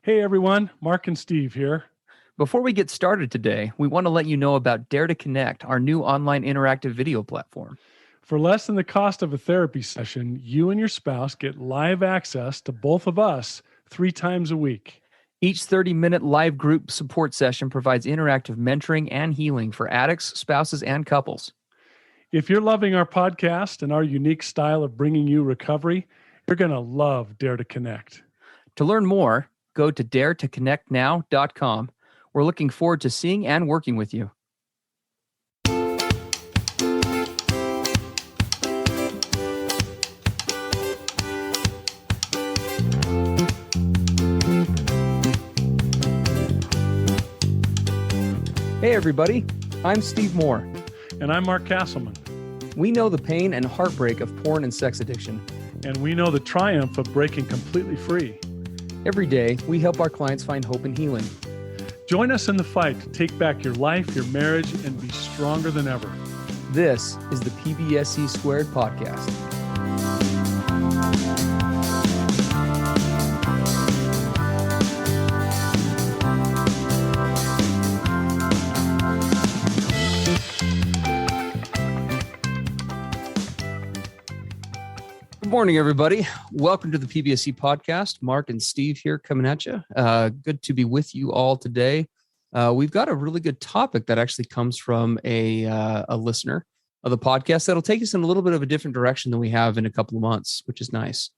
Hey everyone, Mark and Steve here. Before we get started today, we want to let you know about Dare to Connect, our new online interactive video platform. For less than the cost of a therapy session, you and your spouse get live access to both of us 3 times a week. Each 30-minute live group support session provides interactive mentoring and healing for addicts, spouses, and couples. If you're loving our podcast and our unique style of bringing you recovery, you're going to love Dare to Connect. To learn more, go to daretoconnectnow.com. We're looking forward to seeing and working with you. Hey everybody, I'm Steve Moore. And I'm Mark Castleman. We know the pain and heartbreak of porn and sex addiction. And we know the triumph of breaking completely free. Every day, we help our clients find hope and healing. Join us in the fight to take back your life, your marriage, and be stronger than ever. This is the PBSE Squared podcast. Good morning, everybody. Welcome to the PBSE podcast. Mark and Steve here coming at you. Good to be with you all today. We've got a really good topic that actually comes from a listener of the podcast that'll take us in a little bit of a different direction than we have in a couple of months, which is nice.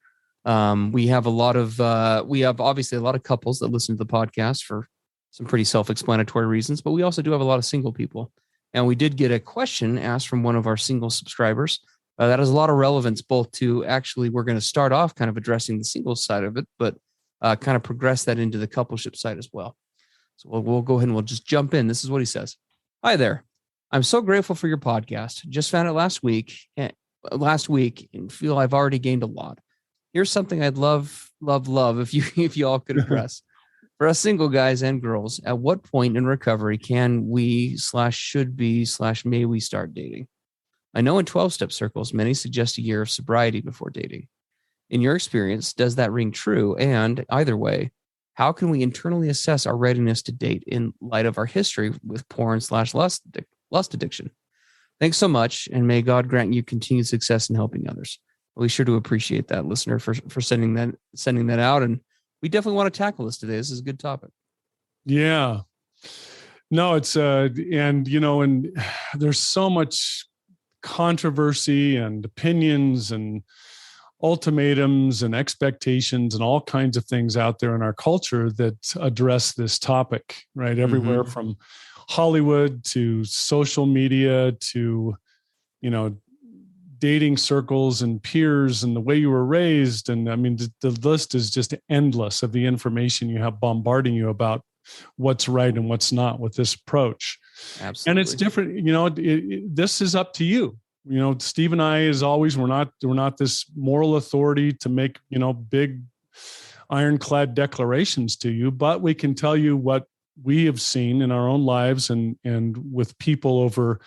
We have obviously a lot of couples that listen to the podcast for some pretty self-explanatory reasons, but we also do have a lot of single people. And we did get a question asked from one of our single subscribers. That has a lot of relevance, both to actually, we're going to start off kind of addressing the single side of it, but kind of progress that into the coupleship side as well. So we'll go ahead and we'll just jump in. This is what he says. Hi there. I'm so grateful for your podcast. Just found it last week and feel I've already gained a lot. Here's something I'd love if you all could address. For us single guys and girls, at what point in recovery can we /should be /may we start dating? I know in 12-step circles, many suggest a year of sobriety before dating. In your experience, does that ring true? And either way, how can we internally assess our readiness to date in light of our history with porn /lust addiction? Thanks so much, and may God grant you continued success in helping others. We sure do appreciate that, listener, for sending that out, and we definitely want to tackle this today. This is a good topic. Yeah. No, it's and there's so much controversy and opinions and ultimatums and expectations and all kinds of things out there in our culture that address this topic, right? Everywhere from Hollywood to social media to, dating circles and peers and the way you were raised. And I mean, the list is just endless of the information you have bombarding you about what's right and what's not with this approach. Absolutely. And it's different. This is up to you. Steve and I, as always, we're not this moral authority to make, big ironclad declarations to you, but we can tell you what we have seen in our own lives and with people over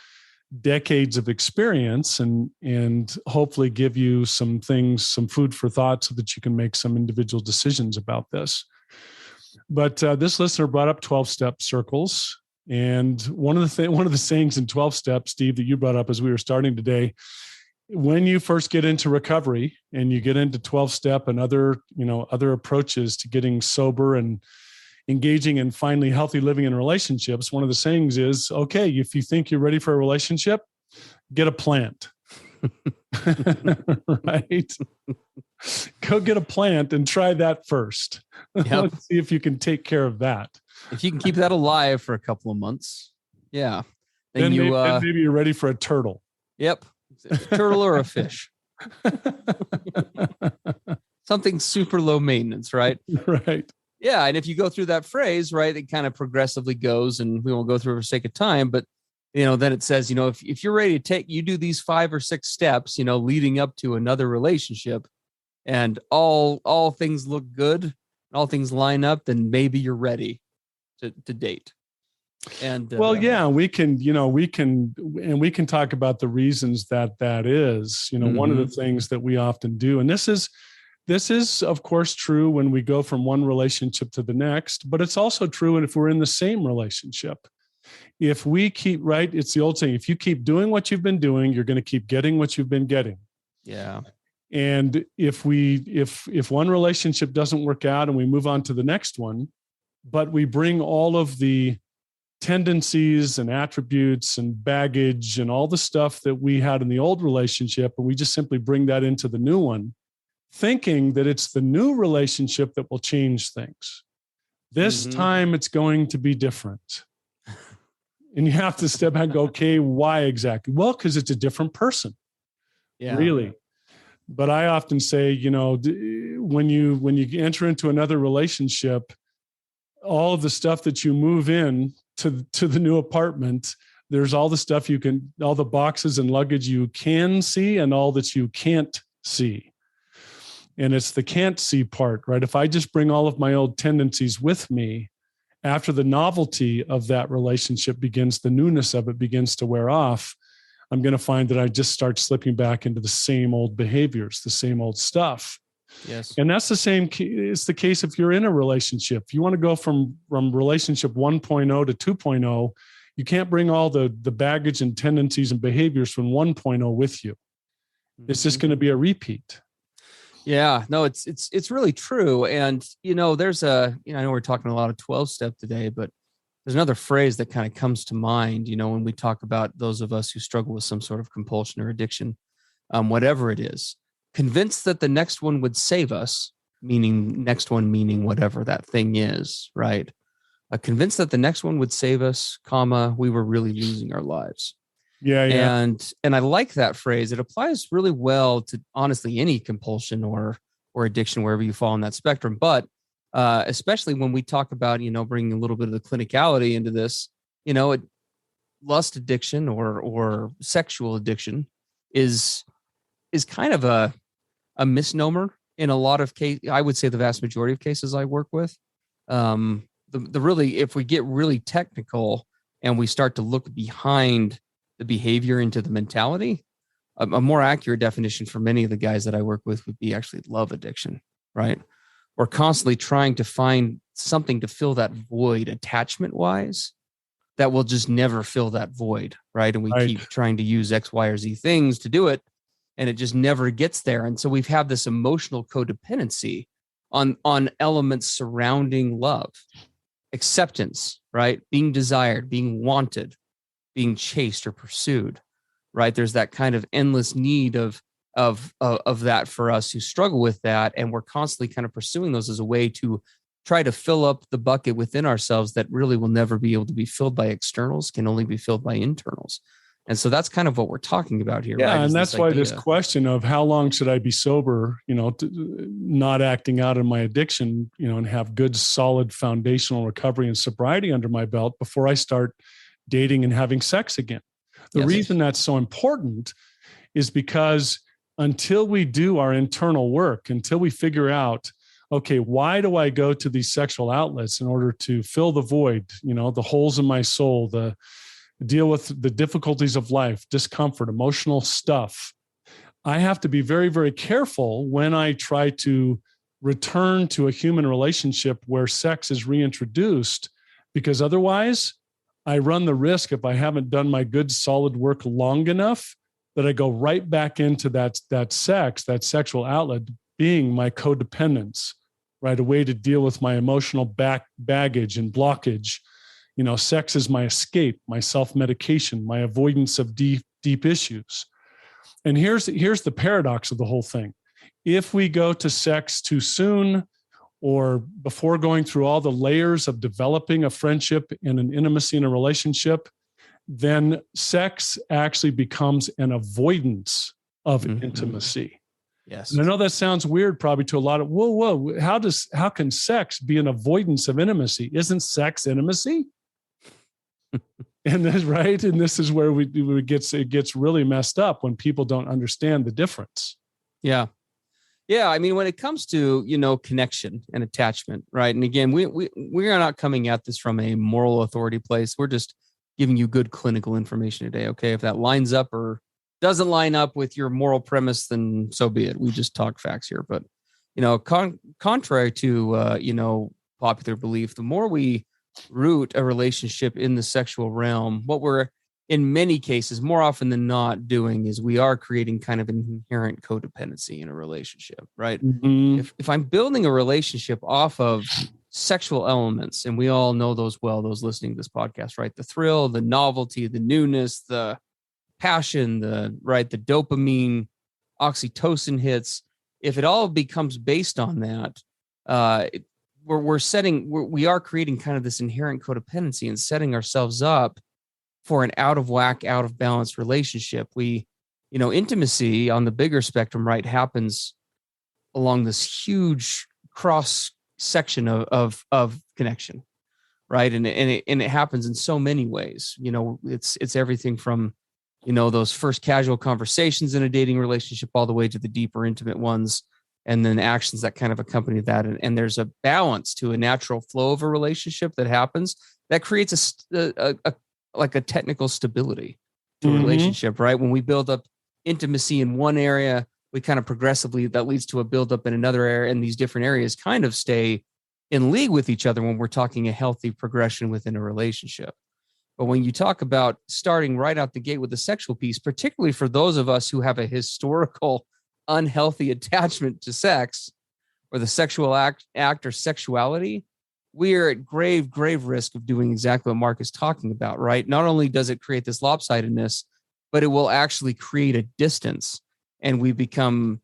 decades of experience and hopefully give you some food for thought so that you can make some individual decisions about this. But this listener brought up 12-step circles. And one of the sayings in 12 steps, Steve, that you brought up as we were starting today, when you first get into recovery and you get into 12-step and other approaches to getting sober and engaging in finally healthy living in relationships, one of the sayings is, okay, if you think you're ready for a relationship, get a plant. Right? Go get a plant and try that first. Yep. Let's see if you can take care of that. If you can keep that alive for a couple of months, yeah. Then maybe you're ready for a turtle. Yep. A turtle or a fish. Something super low maintenance, right? Right. Yeah. And if you go through that phrase, right, it kind of progressively goes, and we won't go through it for sake of time, but then it says, if you're ready to you do these 5 or 6 steps, leading up to another relationship, and all things look good, all things line up, then maybe you're ready to date. And we can talk about the reasons that is, one of the things that we often do. And this is this is, of course, true when we go from one relationship to the next, but it's also true if we're in the same relationship. If we keep, right, it's the old saying, if you keep doing what you've been doing, you're going to keep getting what you've been getting. Yeah. And if one relationship doesn't work out and we move on to the next one, but we bring all of the tendencies and attributes and baggage and all the stuff that we had in the old relationship, and we just simply bring that into the new one, thinking that it's the new relationship that will change things. This time it's going to be different. And you have to step back and go, okay, why exactly? Well, because it's a different person. Yeah. Really. But I often say, when you enter into another relationship, all of the stuff that you move in to the new apartment, there's all the stuff all the boxes and luggage you can see and all that you can't see. And it's the can't see part, right? If I just bring all of my old tendencies with me, after the novelty of that relationship begins, the newness of it begins to wear off, I'm going to find that I just start slipping back into the same old behaviors, the same old stuff. Yes. And that's it's the case if you're in a relationship. If you want to go from relationship 1.0 to 2.0, you can't bring all the baggage and tendencies and behaviors from 1.0 with you. It's just going to be a repeat. Yeah, no, it's really true. And, there's I know we're talking a lot of 12-step today, but there's another phrase that kind of comes to mind, when we talk about those of us who struggle with some sort of compulsion or addiction, whatever it is, convinced that the next one would save us, meaning whatever that thing is, right? Convinced that the next one would save us, we were really losing our lives. Yeah. And I like that phrase. It applies really well to honestly any compulsion or addiction, wherever you fall on that spectrum. But especially when we talk about, bringing a little bit of the clinicality into this, lust addiction or sexual addiction is kind of a misnomer in a lot of cases. I would say the vast majority of cases I work with. If we get really technical and we start to look behind the behavior into the mentality, a more accurate definition for many of the guys that I work with would be actually love addiction, right? We're constantly trying to find something to fill that void attachment wise that will just never fill that void, right? And we keep trying to use X, Y, or Z things to do it, and it just never gets there. And so we've had this emotional codependency on elements surrounding love, acceptance, right? Being desired, being wanted, being chased or pursued, right? There's that kind of endless need of that for us who struggle with that. And we're constantly kind of pursuing those as a way to try to fill up the bucket within ourselves that really will never be able to be filled by externals, can only be filled by internals. And so that's kind of what we're talking about here. Yeah. Right? And that's why this question of how long should I be sober, not acting out in my addiction, and have good, solid foundational recovery and sobriety under my belt before I start dating and having sex again. The reason that's so important is because until we do our internal work, until we figure out, okay, why do I go to these sexual outlets in order to fill the void, the holes in my soul, the deal with the difficulties of life, discomfort, emotional stuff. I have to be very, very careful when I try to return to a human relationship where sex is reintroduced, because otherwise I run the risk, if I haven't done my good solid work long enough, that I go right back into that sexual outlet being my codependence, right? A way to deal with my emotional baggage and blockage. Sex is my escape, my self-medication, my avoidance of deep issues. And here's the paradox of the whole thing. If we go to sex too soon, or before going through all the layers of developing a friendship and an intimacy in a relationship, then sex actually becomes an avoidance of intimacy. Yes. And I know that sounds weird probably to a lot of, whoa, how can sex be an avoidance of intimacy? Isn't sex intimacy? And that's right. And this is where it gets really messed up when people don't understand the difference. Yeah. Yeah. I mean, when it comes to, connection and attachment, right? And again, we are not coming at this from a moral authority place. We're just giving you good clinical information today. Okay. If that lines up or doesn't line up with your moral premise, then so be it. We just talk facts here. But contrary to, popular belief, the more we root a relationship in the sexual realm, what we're in many cases, more often than not, doing is we are creating kind of an inherent codependency in a relationship, right? Mm-hmm. If I'm building a relationship off of sexual elements, and we all know those well, those listening to this podcast, right? The thrill, the novelty, the newness, the passion, the dopamine, oxytocin hits. If it all becomes based on that, we are creating kind of this inherent codependency and setting ourselves up for an out of whack, out of balance relationship. Intimacy on the bigger spectrum, right, happens along this huge cross section of connection, right? And it happens in so many ways. It's everything from, those first casual conversations in a dating relationship all the way to the deeper intimate ones, and then actions that kind of accompany that. And there's a balance to a natural flow of a relationship that happens that creates a technical stability to a relationship, right? When we build up intimacy in one area, we kind of progressively, that leads to a buildup in another area, and these different areas kind of stay in league with each other when we're talking a healthy progression within a relationship. But when you talk about starting right out the gate with the sexual piece, particularly for those of us who have a historical unhealthy attachment to sex or the sexual act or sexuality, we are at grave risk of doing exactly what Mark is talking about, right? Not only does it create this lopsidedness, but it will actually create a distance, and we become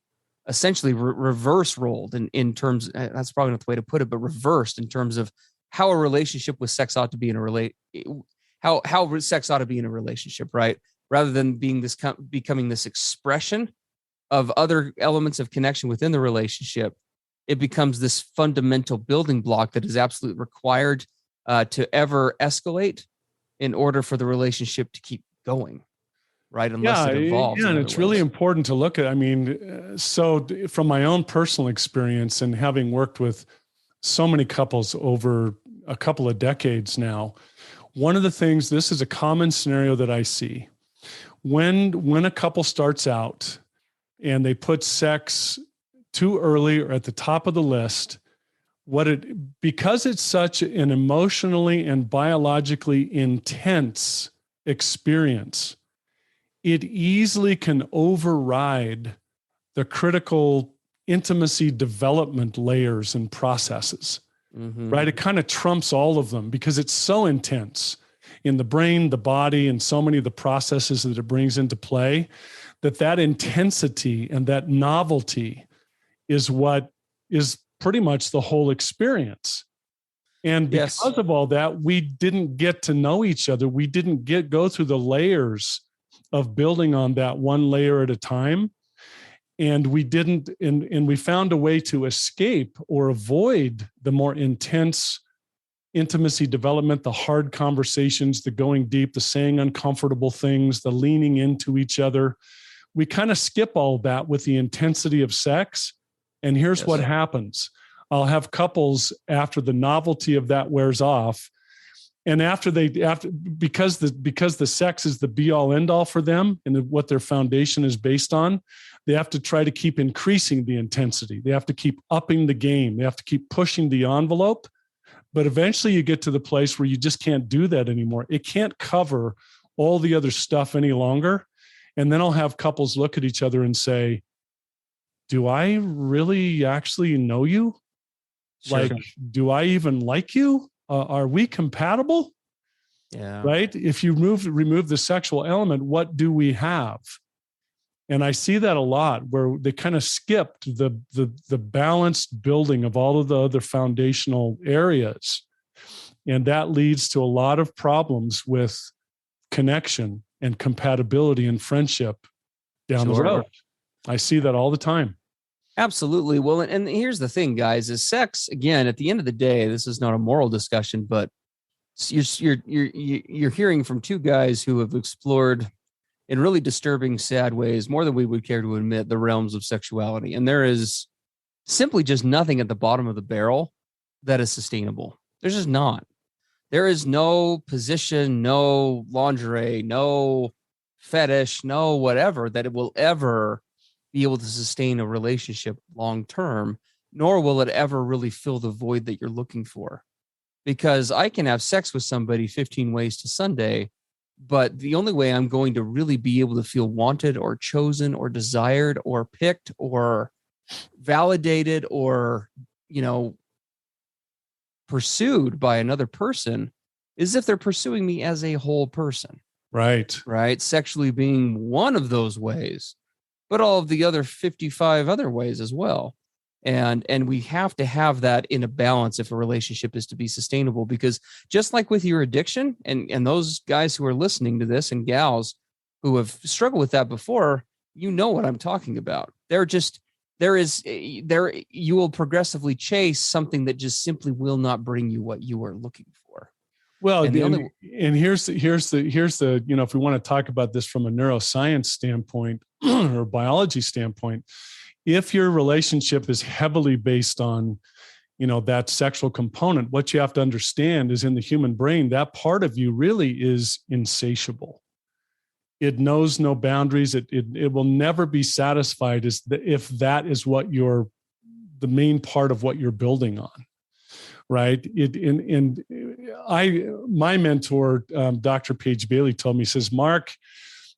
essentially reverse rolled in terms, that's probably not the way to put it, but reversed in terms of how a relationship with sex ought to be how sex ought to be in a relationship, right? Rather than becoming this expression of other elements of connection within the relationship, it becomes this fundamental building block that is absolutely required to ever escalate in order for the relationship to keep going, right? Unless it evolves. Yeah, and it's really important to look at. So from my own personal experience and having worked with so many couples over a couple of decades now, one of the things, this is a common scenario that I see. When a couple starts out and they put sex too early or at the top of the list, because it's such an emotionally and biologically intense experience, it easily can override the critical intimacy development layers and processes, right? It kind of trumps all of them because it's so intense in the brain, the body, and so many of the processes that it brings into play, that intensity and that novelty is what is pretty much the whole experience. And because of all that, we didn't get to know each other. We didn't go through the layers of building on that one layer at a time. And we didn't, and we found a way to escape or avoid the more intense intimacy development, the hard conversations, the going deep, the saying uncomfortable things, the leaning into each other. We kind of skip all that with the intensity of sex. And here's what happens. I'll have couples after the novelty of that wears off, and because the sex is the be all end all for them and what their foundation is based on, they have to try to keep increasing the intensity. They have to keep upping the game. They have to keep pushing the envelope. But eventually you get to the place where you just can't do that anymore. It can't cover all the other stuff any longer. And then I'll have couples look at each other and say, do I really actually know you? Sure. Like, do I even like you? Are we compatible? Yeah. Right? If you remove the sexual element, what do we have? And I see that a lot where they kind of skipped the balanced building of all of the other foundational areas. And that leads to a lot of problems with connection and compatibility and friendship down the road. I see that all the time. Absolutely. Well, and here's the thing, guys, is sex, again, at the end of the day, this is not a moral discussion, but you're hearing from two guys who have explored in really disturbing, sad ways, more than we would care to admit, the realms of sexuality. And there is simply just nothing at the bottom of the barrel that is sustainable. There's just not. There is no position, no lingerie, no fetish, no whatever that it will ever be able to sustain a relationship long term nor will it ever really fill the void that you're looking for. Because I can have sex with somebody 15 ways to Sunday, but the only way I'm going to really be able to feel wanted or chosen or desired or picked or validated or, pursued by another person is if they're pursuing me as a whole person. Right. Sexually being one of those ways, but all of the other 55 other ways as well. And we have to have that in a balance if a relationship is to be sustainable, because just like with your addiction and those guys who are listening to this and gals who have struggled with that before, you know what I'm talking about. You will progressively chase something that just simply will not bring you what you are looking for. Well, and here's the, if we want to talk about this from a neuroscience standpoint or biology standpoint, if your relationship is heavily based on, that sexual component, what you have to understand is in the human brain, that part of you really is insatiable. It knows no boundaries. It will never be satisfied if that is what the main part of what you're building on. Right. My mentor, Dr. Paige Bailey, told me, says, Mark,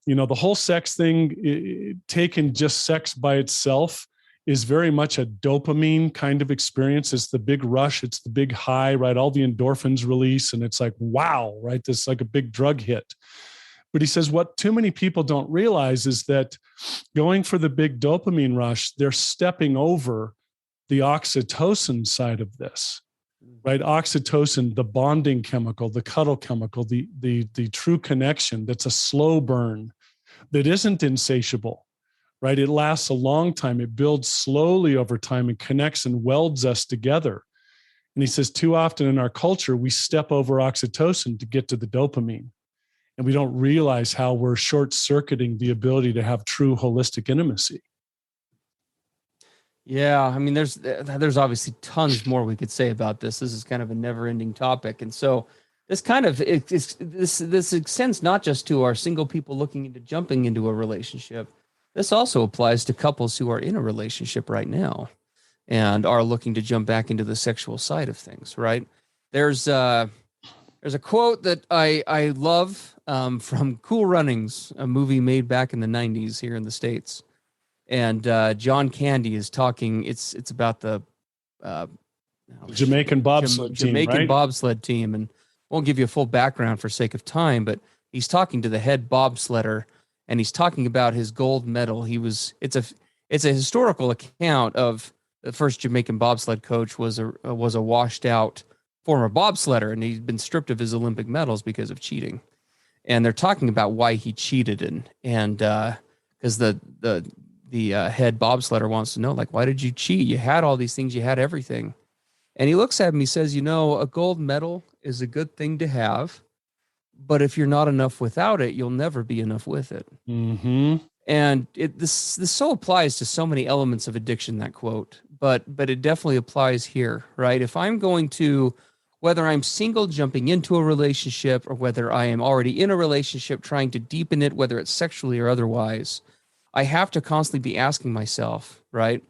the whole sex thing, taking just sex by itself is very much a dopamine kind of experience. It's the big rush. It's the big high, right? All the endorphins release. And it's like, wow, right? This is like a big drug hit. But he says, what too many people don't realize is that going for the big dopamine rush, they're stepping over the oxytocin side of this. Right, oxytocin, the bonding chemical, the cuddle chemical, the true connection. That's a slow burn, that isn't insatiable. Right, it lasts a long time. It builds slowly over time and connects and welds us together. And he says, too often in our culture, we step over oxytocin to get to the dopamine, and we don't realize how we're short-circuiting the ability to have true holistic intimacy. Yeah, I mean, there's obviously tons more we could say about this. This is kind of a never-ending topic, and so this kind of this extends not just to our single people looking into jumping into a relationship. This also applies to couples who are in a relationship right now and are looking to jump back into the sexual side of things. Right? There's a quote that I love from Cool Runnings, a movie made back in the '90s here in the States. And John Candy is talking. It's about the Jamaican bobsled team, bobsled team, and won't give you a full background for sake of time. But he's talking to the head bobsledder, and he's talking about his gold medal. It's a historical account of the first Jamaican bobsled coach was a washed out former bobsledder, and he'd been stripped of his Olympic medals because of cheating. And they're talking about why he cheated, and because the head bobsledder wants to know, like, why did you cheat? You had all these things, you had everything. And he looks at him, he says, a gold medal is a good thing to have, but if you're not enough without it, you'll never be enough with it. Mm-hmm. And this so applies to so many elements of addiction, that quote, but it definitely applies here, right? If I'm going to, whether I'm single jumping into a relationship or whether I am already in a relationship trying to deepen it, whether it's sexually or otherwise, I have to constantly be asking myself, right?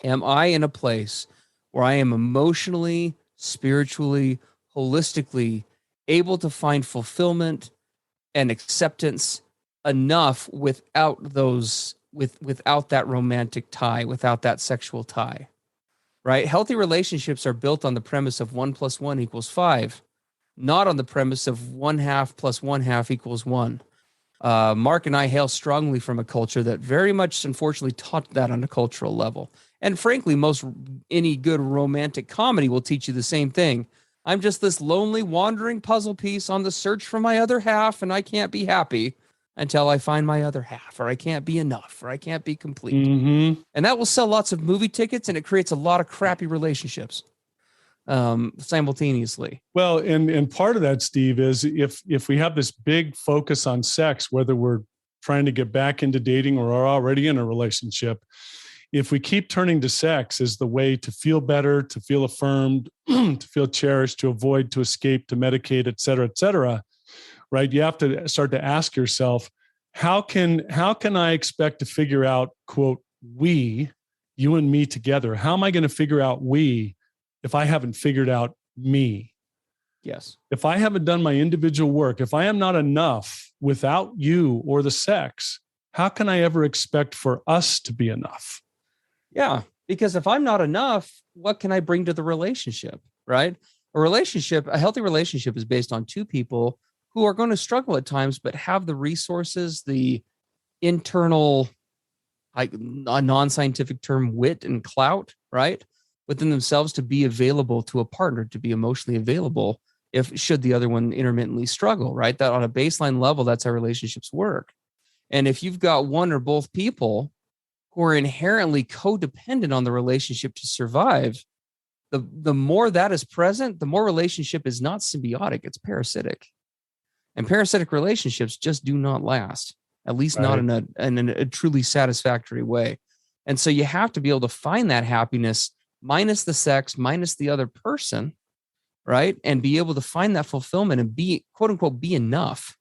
Am I in a place where I am emotionally, spiritually, holistically able to find fulfillment and acceptance enough without that romantic tie, without that sexual tie, right? Healthy relationships are built on the premise of 1 + 1 = 5, not on the premise of 1/2 + 1/2 = 1. Mark and I hail strongly from a culture that very much, unfortunately, taught that on a cultural level. And frankly, any good romantic comedy will teach you the same thing. I'm just this lonely, wandering puzzle piece on the search for my other half, and I can't be happy until I find my other half, or I can't be enough, or I can't be complete. Mm-hmm. And that will sell lots of movie tickets, and it creates a lot of crappy relationships simultaneously. Well, and part of that, Steve, is if we have this big focus on sex, whether we're trying to get back into dating or are already in a relationship, if we keep turning to sex as the way to feel better, to feel affirmed, to feel cherished, to avoid, to escape, to medicate, et cetera, right? You have to start to ask yourself, how can I expect to figure out, quote, we you and me together. How am I going to figure out we if I haven't figured out me? Yes. If I haven't done my individual work, if I am not enough without you or the sex, how can I ever expect for us to be enough? Yeah. Because if I'm not enough, what can I bring to the relationship? Right. A healthy relationship is based on two people who are going to struggle at times, but have the resources, the internal, like a non-scientific term, wit and clout, right, within themselves to be available to a partner, to be emotionally available if should the other one intermittently struggle, right? That on a baseline level, that's how relationships work. And if you've got one or both people who are inherently codependent on the relationship to survive, the more that is present, the more relationship is not symbiotic, it's parasitic. And parasitic relationships just do not last, at least not in a truly satisfactory way. And so you have to be able to find that happiness minus the sex, minus the other person, right? And be able to find that fulfillment and be, quote unquote, be enough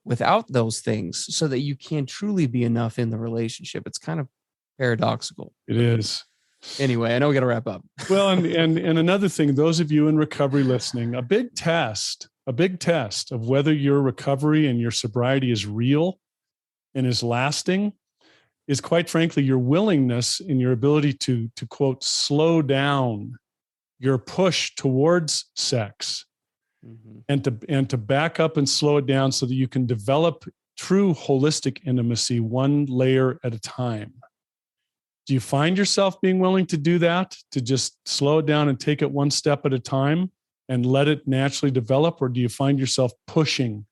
without those things so that you can truly be enough in the relationship. It's kind of paradoxical. It is. Anyway, I know we got to wrap up. Well, and another thing, those of you in recovery listening, a big test of whether your recovery and your sobriety is real and is lasting is, quite frankly, your willingness and your ability to quote, slow down your push towards sex, and to back up and slow it down so that you can develop true holistic intimacy one layer at a time. Do you find yourself being willing to do that, to just slow it down and take it one step at a time and let it naturally develop? Or do you find yourself pushing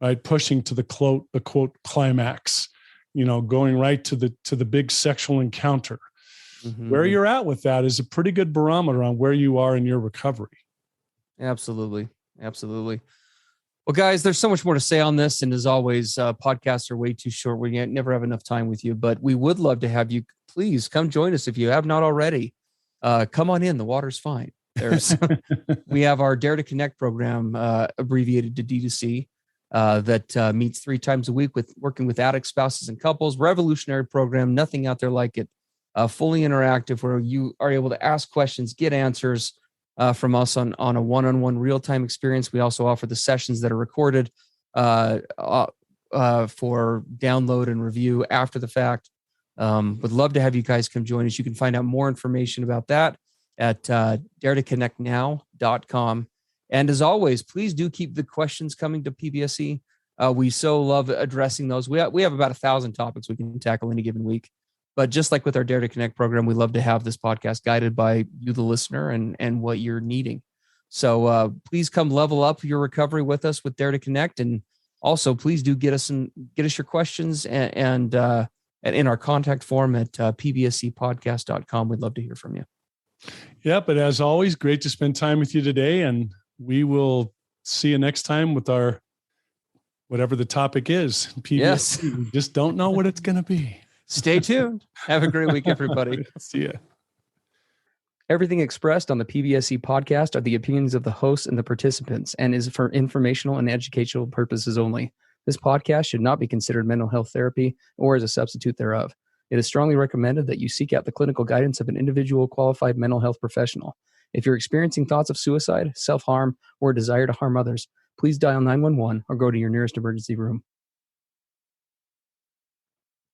to the quote climax, going right to the big sexual encounter? Where you're at with that is a pretty good barometer on where you are in your recovery. Absolutely. Well, guys, there's so much more to say on this. And as always, podcasts are way too short. We never have enough time with you, but we would love to have you. Please come join us if you have not already. Come on in. The water's fine. We have our Dare to Connect program, abbreviated to D2C, that meets 3 times a week working with addicts, spouses, and couples. Revolutionary program. Nothing out there like it. Fully interactive, where you are able to ask questions, get answers from us on a one-on-one real-time experience. We also offer the sessions that are recorded for download and review after the fact. Would love to have you guys come join us. You can find out more information about that at daretoconnectnow.com. And as always, please do keep the questions coming to PBSE. We so love addressing those. We have about 1,000 topics we can tackle in a given week. But just like with our Dare to Connect program, we love to have this podcast guided by you, the listener, and what you're needing. So please come level up your recovery with us with Dare to Connect. And also, please do get us your questions and in our contact form at pbsepodcast.com. We'd love to hear from you. Yeah, but as always, great to spend time with you today. And we will see you next time with our, whatever the topic is. PBSE. Yes. We just don't know what it's going to be. Stay tuned. Have a great week, everybody. See ya. Everything expressed on the PBSE podcast are the opinions of the hosts and the participants and is for informational and educational purposes only. This podcast should not be considered mental health therapy or as a substitute thereof. It is strongly recommended that you seek out the clinical guidance of an individual qualified mental health professional. If you're experiencing thoughts of suicide, self-harm, or a desire to harm others, please dial 911 or go to your nearest emergency room.